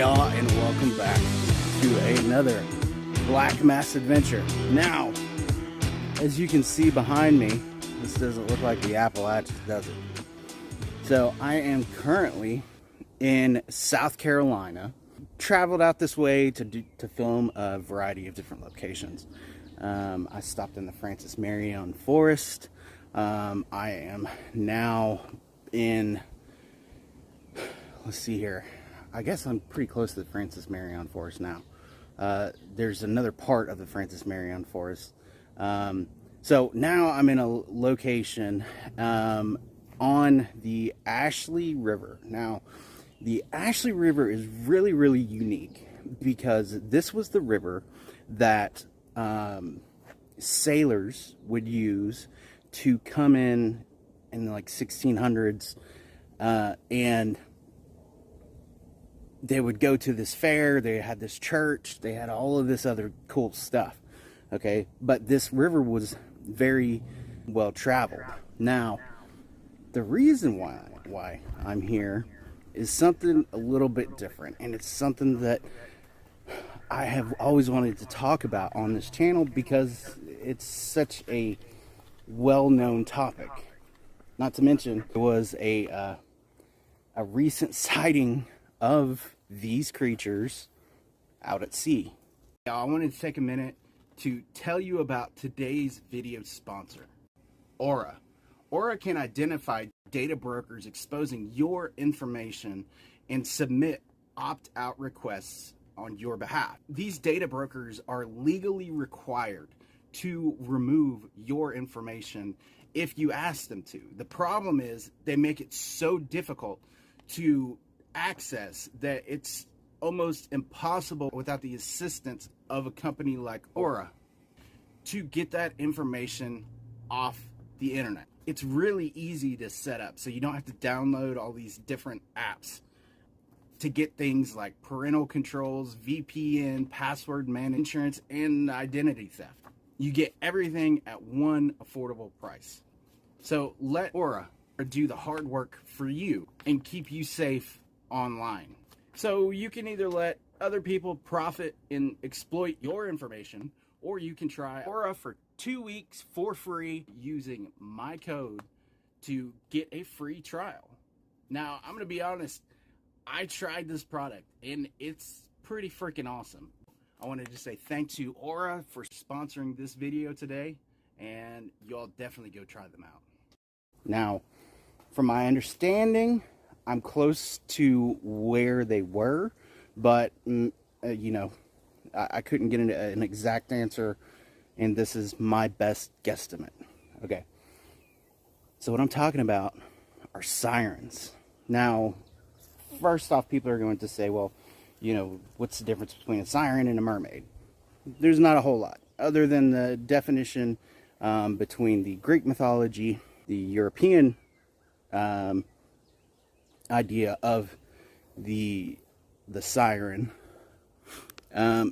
y'all, and welcome back to another Black Mass adventure. Now, as you can see behind me, this doesn't look like the Appalachians, does it? So I am currently in South Carolina. Traveled out this way to film a variety of different locations. I stopped in the Francis Marion Forest. I am now in, let's see here, I guess I'm pretty close to the Francis Marion Forest now. There's another part of the Francis Marion Forest. So now I'm in a location on the Ashley River. Now, the Ashley River is really, really unique because this was the river that sailors would use to come in the like 1600s, and they would go to this fair. They had this church, they had all of this other cool stuff. Okay, but this river was very well traveled. Now, the reason why I'm here is something a little bit different, and it's something that I have always wanted to talk about on this channel because it's such a well-known topic. Not to mention, there was a recent sighting of these creatures out at sea. Now, I wanted to take a minute to tell you about today's video sponsor, Aura. Aura can identify data brokers exposing your information and submit opt-out requests on your behalf. These data brokers are legally required to remove your information if you ask them to. The problem is they make it so difficult to access that it's almost impossible without the assistance of a company like Aura to get that information off the internet. It's really easy to set up, so you don't have to download all these different apps to get things like parental controls, VPN, password management, insurance, and identity theft. You get everything at one affordable price. So let Aura do the hard work for you and keep you safe online. So you can either let other people profit and exploit your information, or you can try Aura for 2 weeks for free using my code to get a free trial. Now, I'm going to be honest, I tried this product and it's pretty freaking awesome. I wanted to say thanks to Aura for sponsoring this video today, and y'all definitely go try them out. Now, from my understanding, I'm close to where they were, but you know, I couldn't get into an exact answer, and this is my best guesstimate. Okay, so what I'm talking about are sirens. Now, first off, people are going to say, well, you know, what's the difference between a siren and a mermaid? There's not a whole lot, other than the definition between the Greek mythology, the European idea of the siren.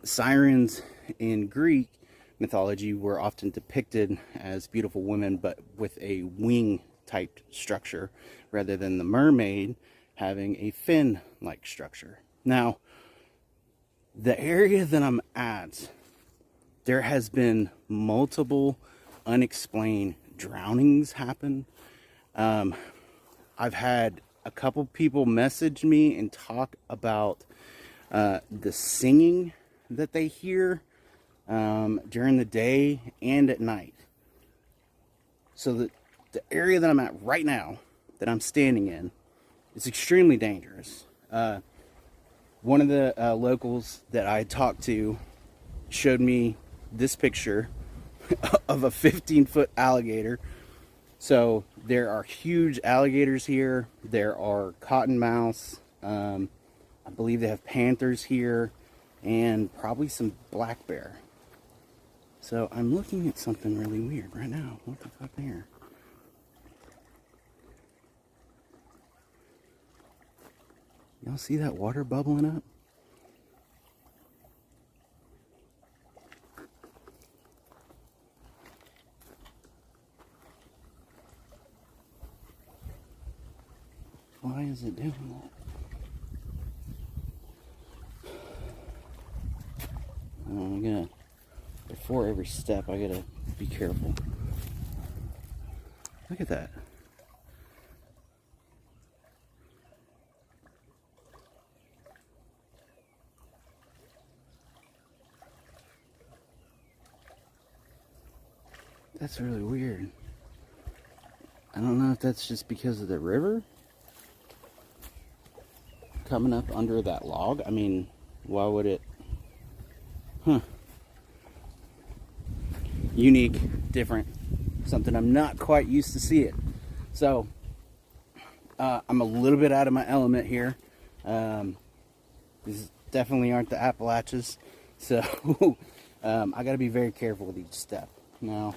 Sirens in Greek mythology were often depicted as beautiful women, but with a wing type structure, rather than the mermaid having a fin like structure. Now, the area that I'm at, there has been multiple unexplained drownings happen. I've had a couple people message me and talk about the singing that they hear during the day and at night. So the area that I'm at right now, that I'm standing in, is extremely dangerous. One of the locals that I talked to showed me this picture of a 15-foot alligator. So there are huge alligators here. There are cottonmouths. I believe they have panthers here, and probably some black bear. So I'm looking at something really weird right now. What the fuck there? Y'all see that water bubbling up? Why is it doing that? I'm gonna, before every step, I gotta be careful. Look at that. That's really weird. I don't know if that's just because of the river coming up under that log. I mean, why would it? Huh. Unique, different, something I'm not quite used to see it. So, I'm a little bit out of my element here. These definitely aren't the Appalachians. So, I got to be very careful with each step. Now,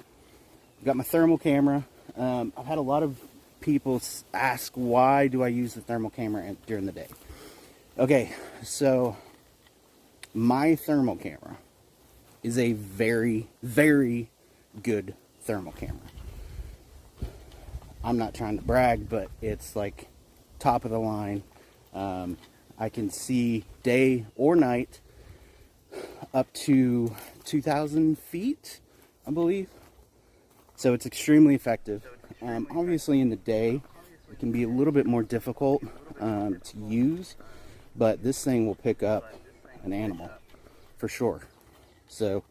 I've got my thermal camera. I've had a lot of people ask, why do I use the thermal camera during the day? Okay, so my thermal camera is a very, very good thermal camera. I'm not trying to brag, but it's like top of the line. I can see day or night up to 2,000 feet, I believe. So it's extremely effective. Obviously in the day, it can be a little bit more difficult to use, but this thing will pick up an animal for sure. So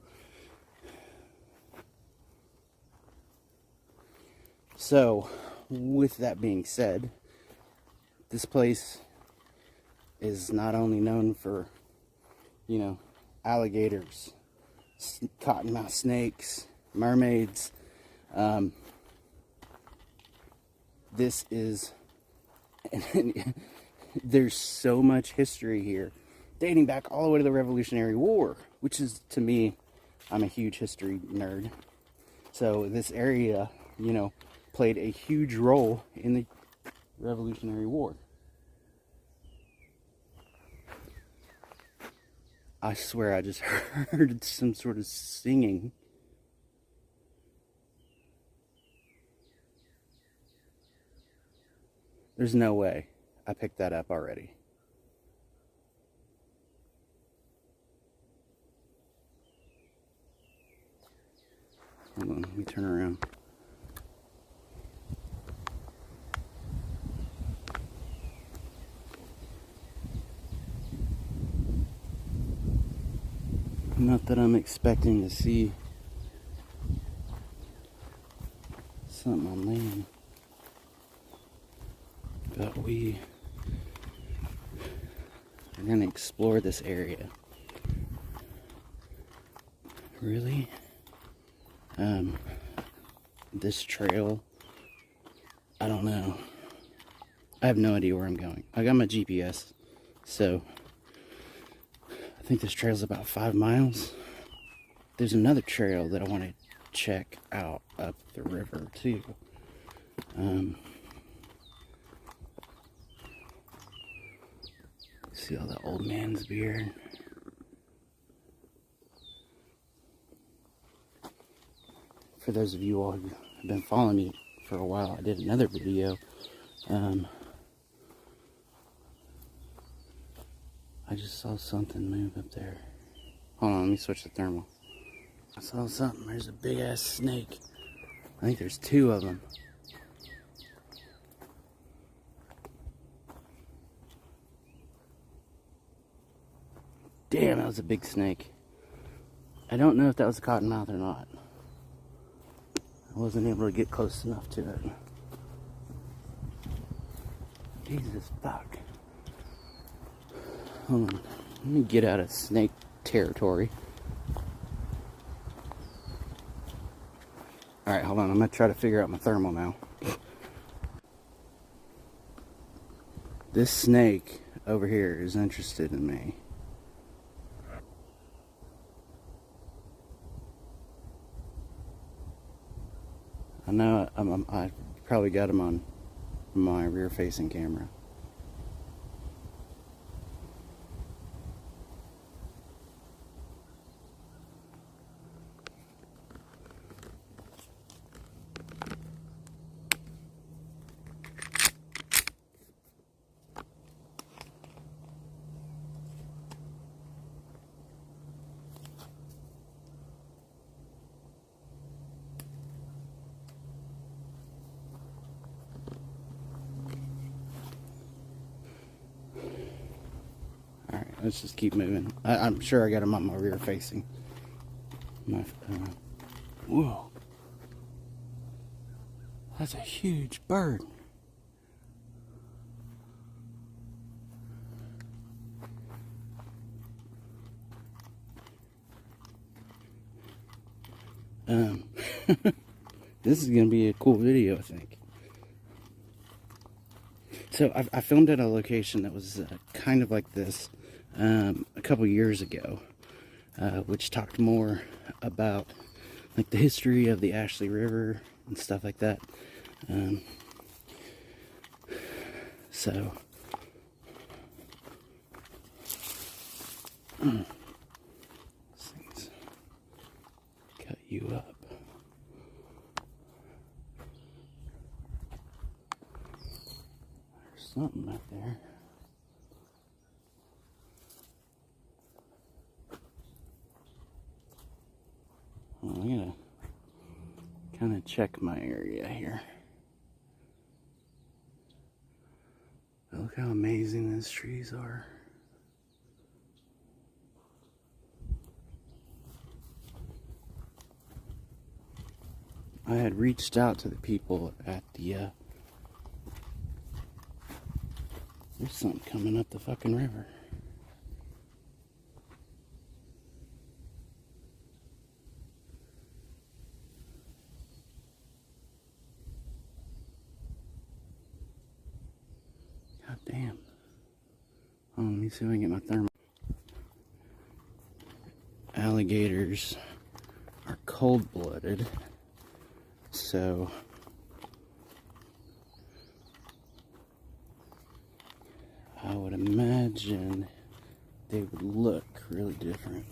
with that being said, this place is not only known for, you know, alligators, cottonmouth snakes, mermaids. This is, there's so much history here, dating back all the way to the Revolutionary War, which is, to me, I'm a huge history nerd. So this area, you know, played a huge role in the Revolutionary War. I swear I just heard some sort of singing. There's no way I picked that up already. Hold on, let me turn around. Not that I'm expecting to see something on land, but we are going to explore this area. Really? This trail, I don't know. I have no idea where I'm going. I got my GPS, so I think this trail's about 5 miles. There's another trail that I want to check out up the river too. See all the old man's beard. For those of you all who have been following me for a while, I did another video. I just saw something move up there. Hold on, let me switch the thermal. I saw something. There's a big ass snake. I think there's 2 of them. Damn, that was a big snake. I don't know if that was a cottonmouth or not. I wasn't able to get close enough to it. Jesus fuck. Hold on. Let me get out of snake territory. Alright, hold on. I'm going to try to figure out my thermal now. This snake over here is interested in me. I know I probably got him on my rear-facing camera. let's just keep moving. I'm sure I got them on my rear facing. Whoa. That's a huge bird. This is going to be a cool video, I think. So I filmed at a location that was kind of like this a couple years ago, which talked more about like the history of the Ashley River and stuff like that. So these things cut you up. There's something out there. Well, I gotta kind of check my area here. Look how amazing these trees are. I had reached out to the people at the, there's something coming up the fucking river. God damn. Oh, let me see if I can get my thermal. Alligators are cold-blooded, so I would imagine they would look really different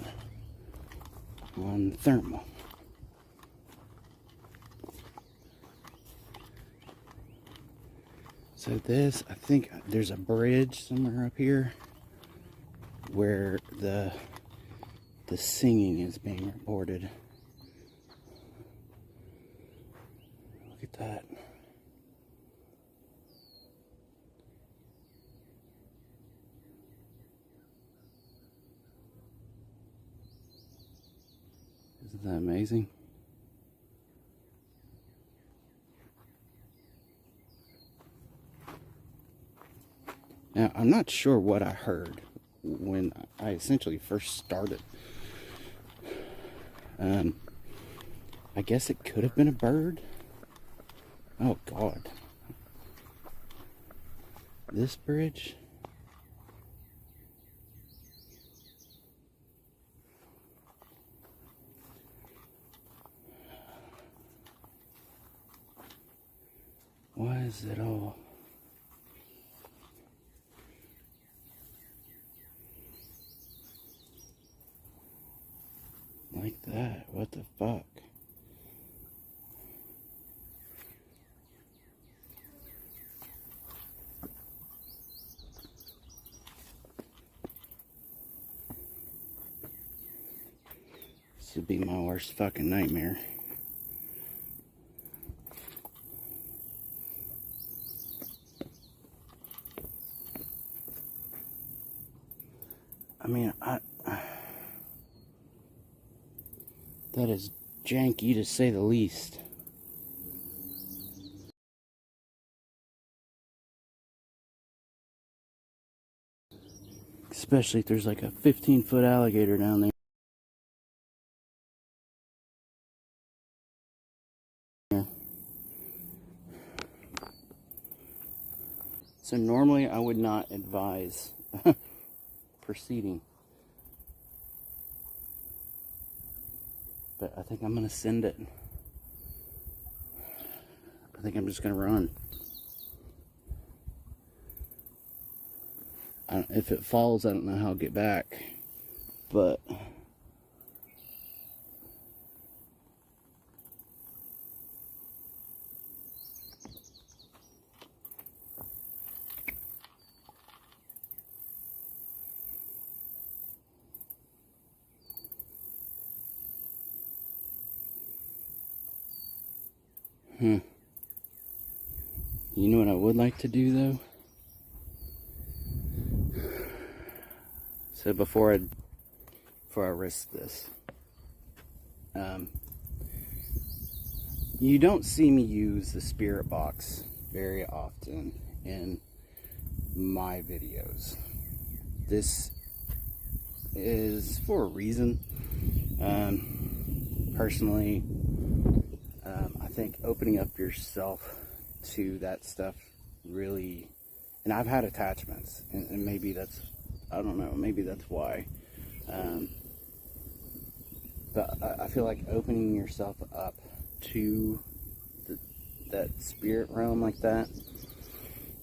on thermal. So this, I think there's a bridge somewhere up here where the singing is being reported. Look at that. Isn't that amazing? Now, I'm not sure what I heard when I essentially first started. I guess it could have been a bird. Oh, God. This bridge? Why is it all... like that? What the fuck? This would be my worst fucking nightmare. I mean, that is janky to say the least. Especially if there's like a 15-foot alligator down there. So normally I would not advise proceeding. But I think I'm going to send it. I think I'm just going to run. If it falls, I don't know how I'll get back. But... you know what I would like to do, though? So before I risk this, you don't see me use the spirit box very often in my videos. This is for a reason. Personally, I think opening up yourself to that stuff really, and I've had attachments, and maybe that's, I don't know, maybe that's why. But I feel like opening yourself up to that spirit realm like that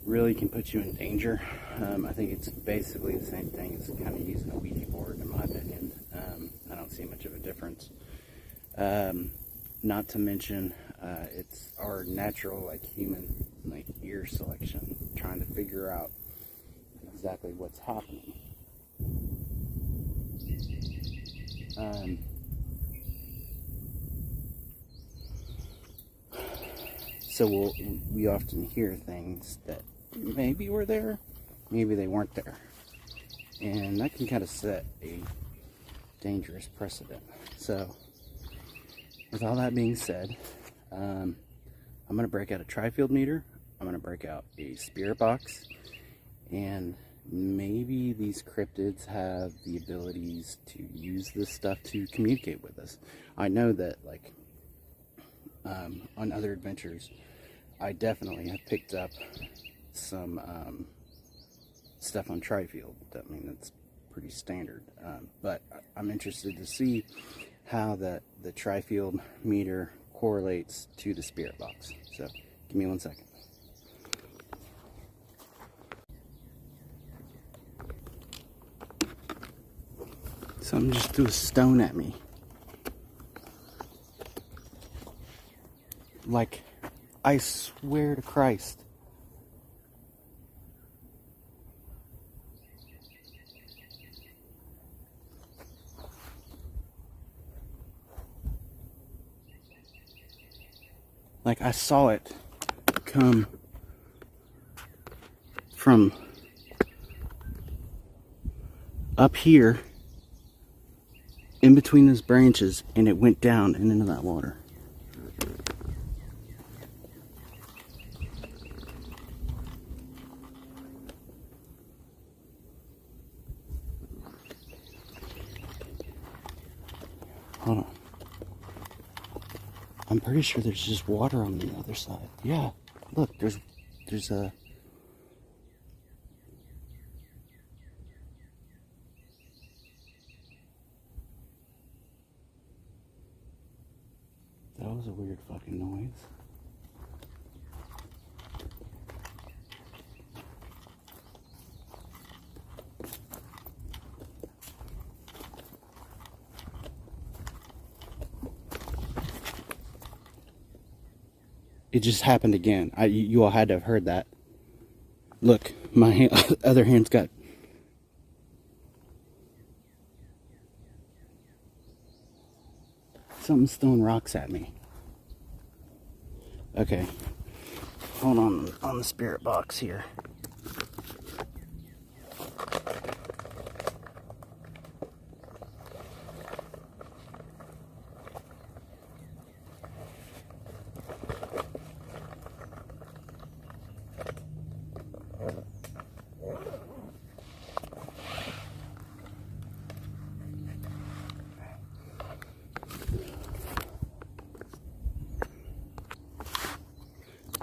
really can put you in danger. I think it's basically the same thing as kind of using a Ouija board, in my opinion. I don't see much of a difference. Not to mention, it's our natural, like, human, like, ear selection, trying to figure out exactly what's happening. So we often hear things that maybe were there, maybe they weren't there. And that can kind of set a dangerous precedent. So, with all that being said, I'm going to break out a tri-field meter, I'm going to break out a spirit box, and maybe these cryptids have the abilities to use this stuff to communicate with us. I know that, like, on other adventures, I definitely have picked up some stuff on tri-field. I mean, that's pretty standard. But I'm interested to see how the tri-field meter correlates to the spirit box. So, give me 1 second. Something just threw a stone at me. Like, I swear to Christ. Like, I saw it come from up here in between those branches, and it went down and into that water. Hold on. I'm pretty sure there's just water on the other side. Yeah, look, there's a... That was a weird fucking noise. It just happened again. You all had to have heard that. Look, my other hand's got... Something's throwing rocks at me. Okay. Hold on the spirit box here.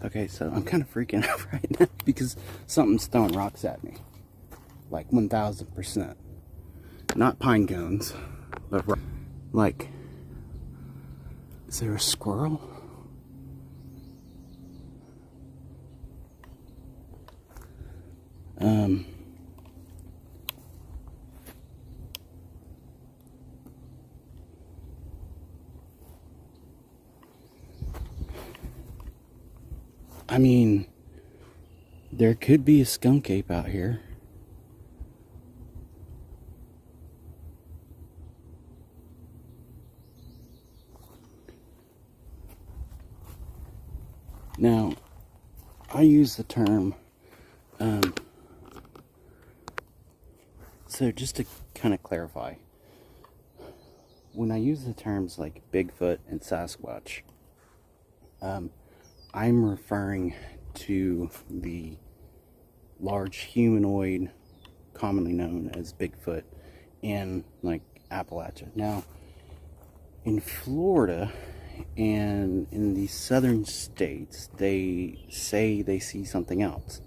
Okay, so I'm kind of freaking out right now because something's throwing rocks at me. Like 1000%. Not pine cones, but like, is there a squirrel? I mean, there could be a skunk ape out here. Now, I use the term So just to kind of clarify, when I use the terms like Bigfoot and Sasquatch, I'm referring to the large humanoid commonly known as Bigfoot in like Appalachia. Now, in Florida and in the southern states, they say they see something else,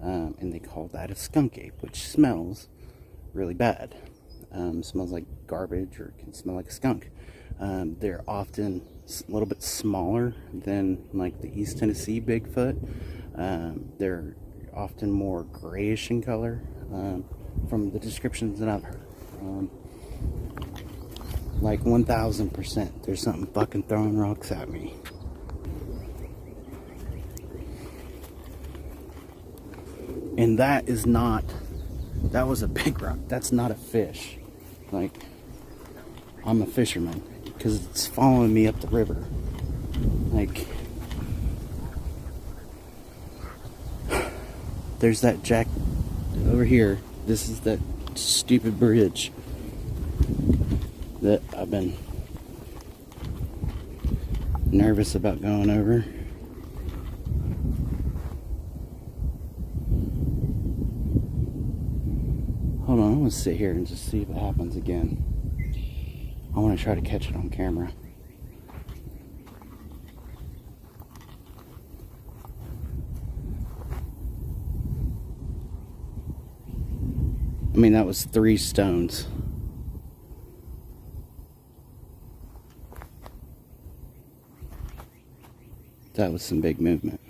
and they call that a skunk ape, which smells really bad. Smells like garbage, or can smell like a skunk. They're often a little bit smaller than like the East Tennessee Bigfoot. They're often more grayish in color, from the descriptions that I've heard. Like 1000%, there's something fucking throwing rocks at me. And that was a big rock. That's not a fish. Like, I'm a fisherman, because it's following me up the river. Like, there's that jack over here. This is that stupid bridge that I've been nervous about going over. Hold on, I'm gonna sit here and just see if it happens again. I want to try to catch it on camera. I mean, that was 3 stones. That was some big movement.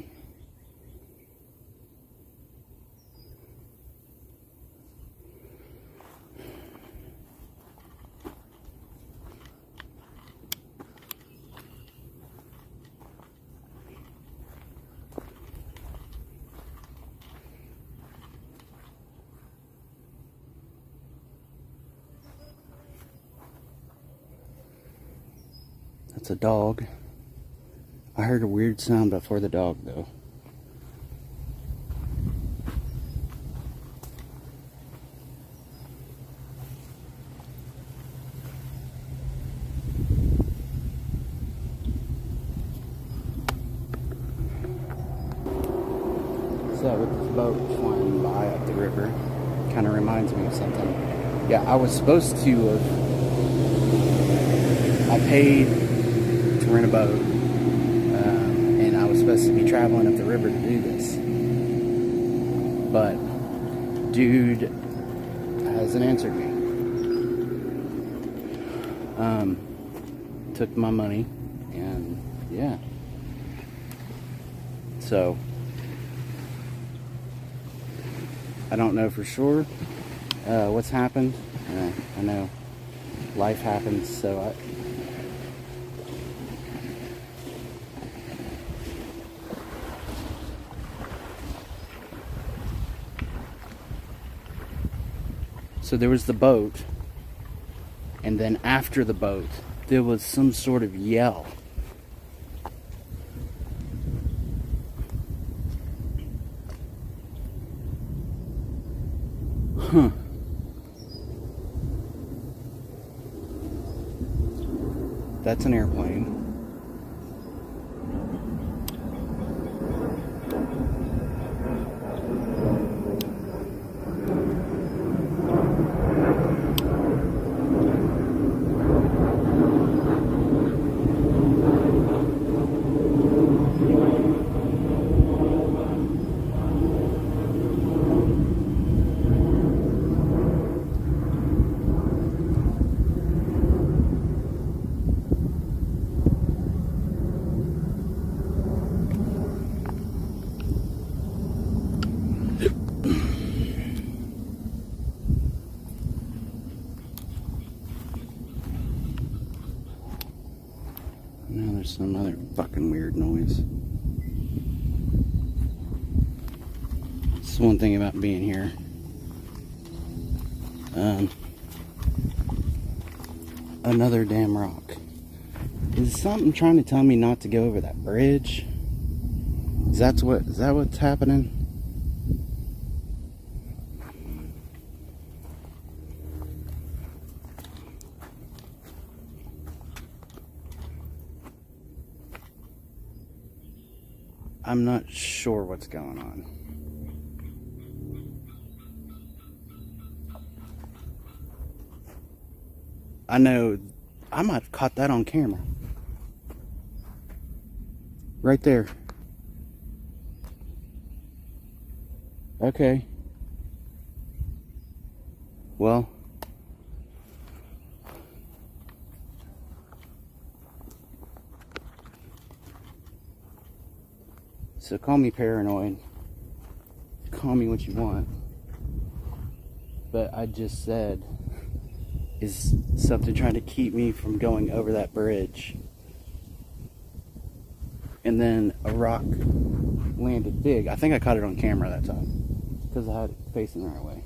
That's a dog. I heard a weird sound before the dog, though. So with this boat flying by up the river, kind of reminds me of something. Yeah, I was supposed to have... I paid to rent a boat, and I was supposed to be traveling up the river to do this. But dude hasn't answered me. Took my money, and yeah. So I don't know for sure what's happened. I know life happens, so So there was the boat, and then after the boat, there was some sort of yell. Huh. That's an airplane. Now there's some other fucking weird noise. That's one thing about being here. Another damn rock. Is something trying to tell me not to go over that bridge? Is that what's happening? I'm not sure what's going on. I know I might have caught that on camera. Right there. Okay. Well. So call me paranoid. Call me what you want. But I just said, is something trying to keep me from going over that bridge? And then a rock landed big. I think I caught it on camera that time because I had it facing the right way.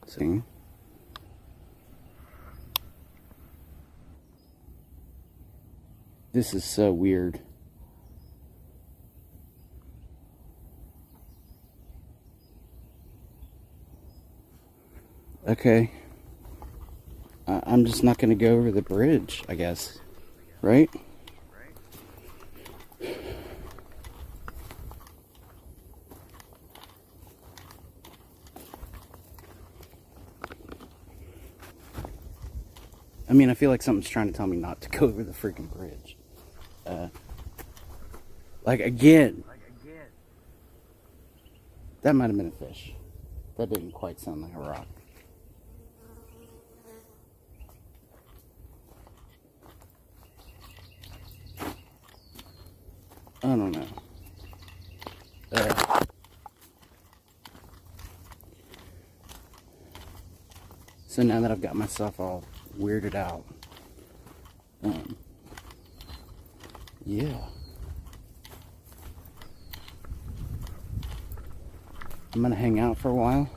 See? This is so weird. Okay. I'm just not going to go over the bridge, I guess. Right? I mean, I feel like something's trying to tell me not to go over the freaking bridge. Like, again. That might have been a fish. That didn't quite sound like a rock. I don't know. So now that I've got myself all weirded out, yeah. I'm gonna hang out for a while.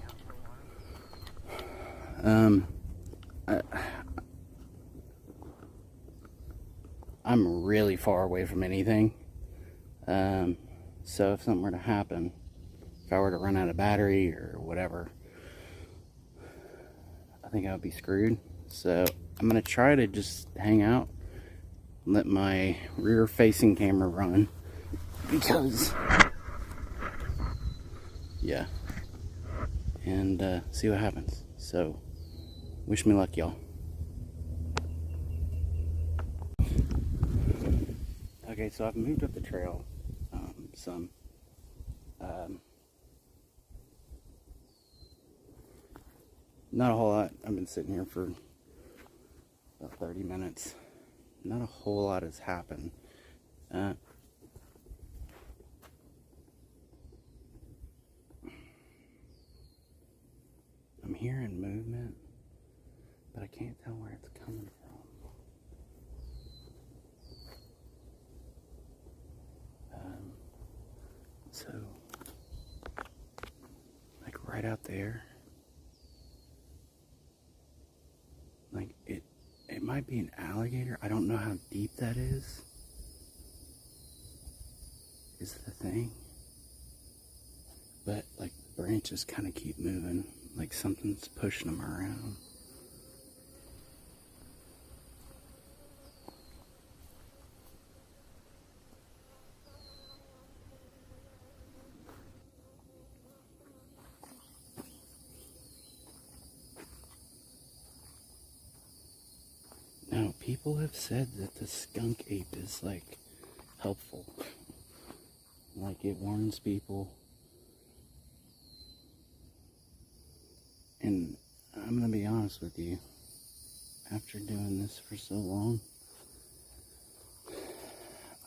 I'm really far away from anything. So if something were to happen, if I were to run out of battery or whatever, I think I would be screwed. So I'm gonna try to just hang out, let my rear facing camera run, because yeah, and see what happens. So wish me luck, y'all. Okay, so I've moved up the trail some. Not a whole lot. I've been sitting here for about 30 minutes. Not a whole lot has happened. I'm hearing movement, but I can't tell where it's coming from. So, like right out there, like it might be an alligator. I don't know how deep that is the thing. But like the branches kind of keep moving, like something's pushing them around. Now, people have said that the skunk ape is like helpful. Like it warns people. And I'm gonna be honest with you, after doing this for so long,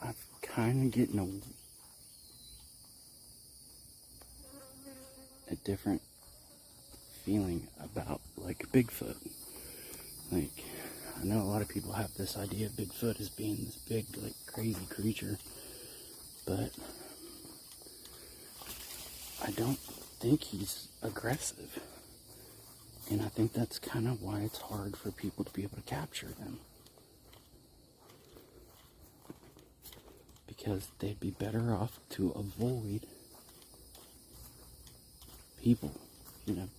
I'm kind of getting a different feeling about like Bigfoot. Like, I know a lot of people have this idea of Bigfoot as being this big, like, crazy creature, but I don't think he's aggressive. And I think that's kind of why it's hard for people to be able to capture them. Because they'd be better off to avoid people, you know.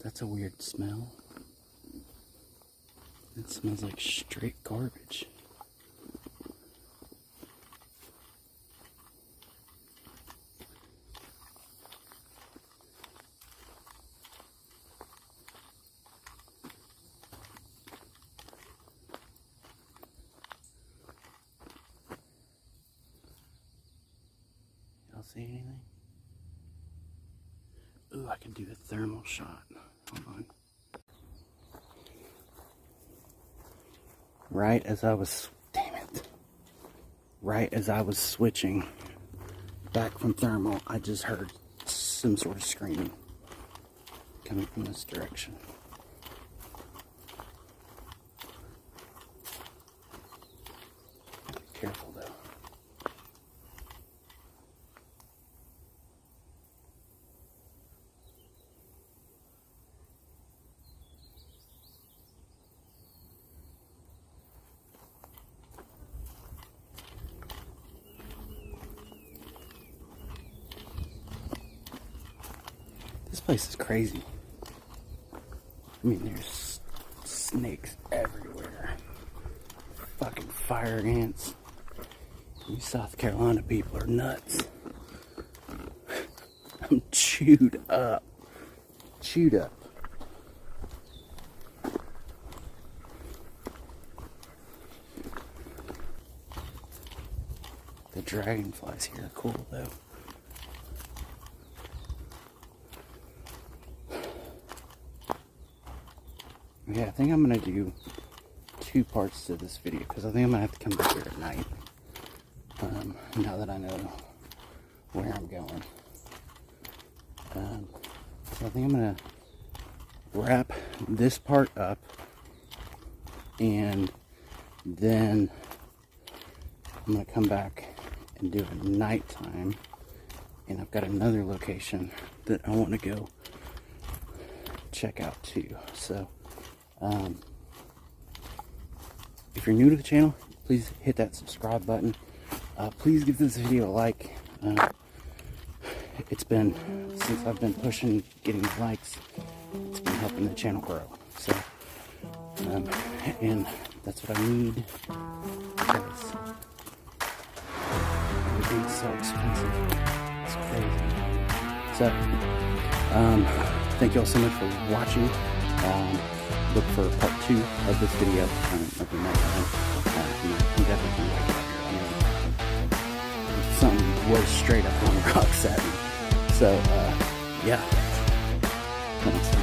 That's a weird smell. It smells like straight garbage. Y'all see anything? Ooh, I can do a thermal shot. Hold on. Right as I was switching back from thermal, I just heard some sort of screaming coming from this direction. Be careful though. This place is crazy. I mean, there's snakes everywhere. Fucking fire ants. You South Carolina people are nuts. I'm chewed up. Chewed up. The dragonflies here are cool though. Yeah, I think I'm going to do 2 parts to this video because I think I'm going to have to come back here at night. Now that I know where I'm going. So I think I'm going to wrap this part up and then I'm going to come back and do it nighttime. And I've got another location that I want to go check out too. So if you're new to the channel, please hit that subscribe button. Please give this video a like. It's been, since I've been pushing getting likes, it's been helping the channel grow. So, and that's what I need because everything's so expensive. It's crazy. So, thank you all so much for watching. Look for part 2 of this video of the nighttime. I'm definitely gonna like it up here. I mean, something was straight up on the rocks at me. So, yeah. Thanks.